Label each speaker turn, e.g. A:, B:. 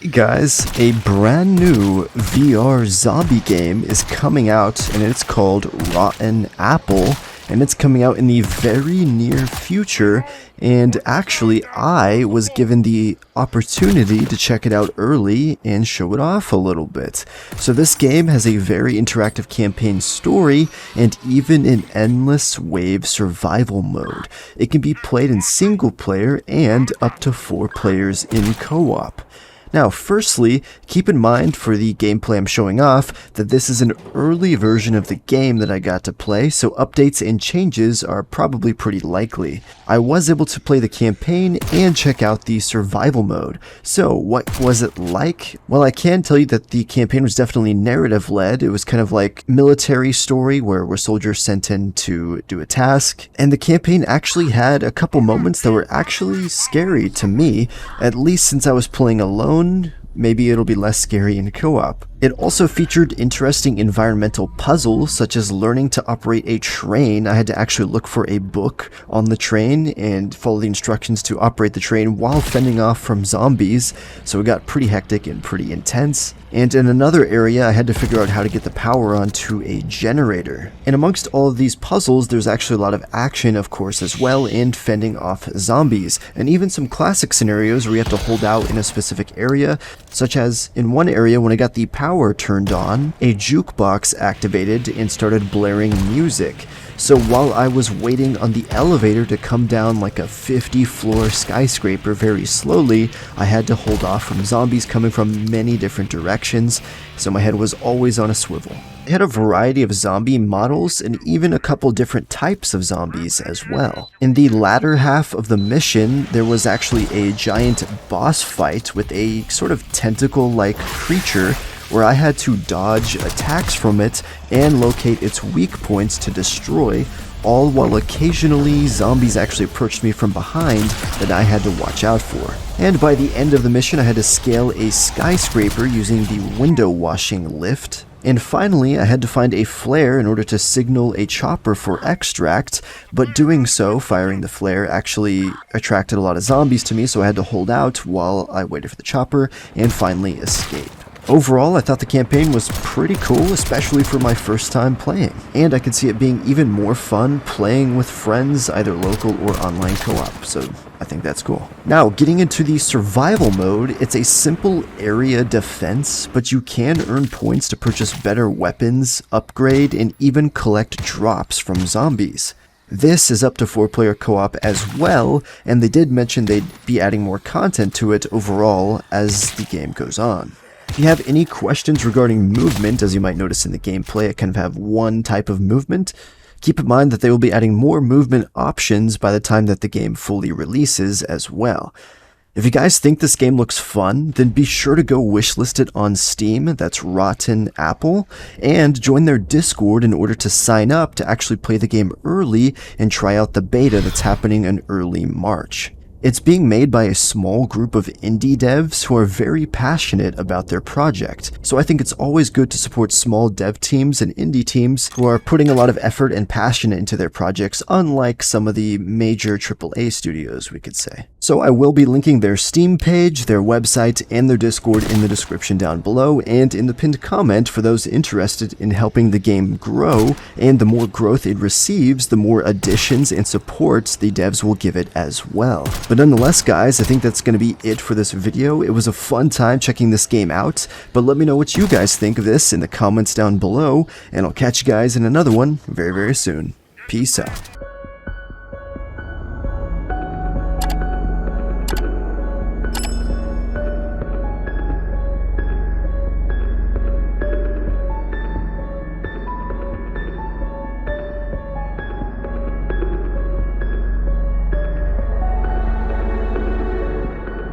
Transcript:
A: Hey guys, a brand new VR zombie game is coming out and it's called Rotten Apple, and it's coming out in the very near future. And actually I was given the opportunity to check it out early and show it off a little bit. So this game has a very interactive campaign story and even an endless wave survival mode. It can be played in single player and up to 4 players in co-op. Now, firstly, keep in mind for the gameplay I'm showing off that this is an early version of the game that I got to play, so updates and changes are probably pretty likely. I was able to play the campaign and check out the survival mode. So, what was it like? Well, I can tell you that the campaign was definitely narrative-led. It was kind of like military story where we're soldiers sent in to do a task, and the campaign actually had a couple moments that were actually scary to me, at least since I was playing alone. Maybe it'll be less scary in co-op. It also featured interesting environmental puzzles, such as learning to operate a train. I had to actually look for a book on the train and follow the instructions to operate the train while fending off from zombies, so it got pretty hectic and pretty intense. And in another area, I had to figure out how to get the power onto a generator. And amongst all of these puzzles, there's actually a lot of action, of course, as well, and fending off zombies. And even some classic scenarios where you have to hold out in a specific area, such as in one area when I got the power turned on, a jukebox activated and started blaring music. So while I was waiting on the elevator to come down like a 50-floor skyscraper very slowly, I had to hold off from zombies coming from many different directions, so my head was always on a swivel. They had a variety of zombie models and even a couple different types of zombies as well. In the latter half of the mission, there was actually a giant boss fight with a sort of tentacle-like creature where I had to dodge attacks from it and locate its weak points to destroy, all while occasionally zombies actually approached me from behind that I had to watch out for. And by the end of the mission, I had to scale a skyscraper using the window washing lift. And finally, I had to find a flare in order to signal a chopper for extract, but doing so, firing the flare, actually attracted a lot of zombies to me, so I had to hold out while I waited for the chopper and finally escape. Overall, I thought the campaign was pretty cool, especially for my first time playing, and I could see it being even more fun playing with friends, either local or online co-op, so I think that's cool. Now, getting into the survival mode, it's a simple area defense, but you can earn points to purchase better weapons, upgrade, and even collect drops from zombies. This is up to 4-player co-op as well, and they did mention they'd be adding more content to it overall as the game goes on. If you have any questions regarding movement, as you might notice in the gameplay, I kind of have one type of movement. Keep in mind that they will be adding more movement options by the time that the game fully releases as well. If you guys think this game looks fun, then be sure to go wishlist it on Steam, that's Rotten Apple, and join their Discord in order to sign up to actually play the game early and try out the beta that's happening in early March. It's being made by a small group of indie devs who are very passionate about their project, so I think it's always good to support small dev teams and indie teams who are putting a lot of effort and passion into their projects, unlike some of the major AAA studios, we could say. So I will be linking their Steam page, their website, and their Discord in the description down below and in the pinned comment for those interested in helping the game grow, and the more growth it receives, the more additions and supports the devs will give it as well. But nonetheless, guys, I think that's going to be it for this video. It was a fun time checking this game out, but let me know what you guys think of this in the comments down below, and I'll catch you guys in another one very, very soon. Peace out.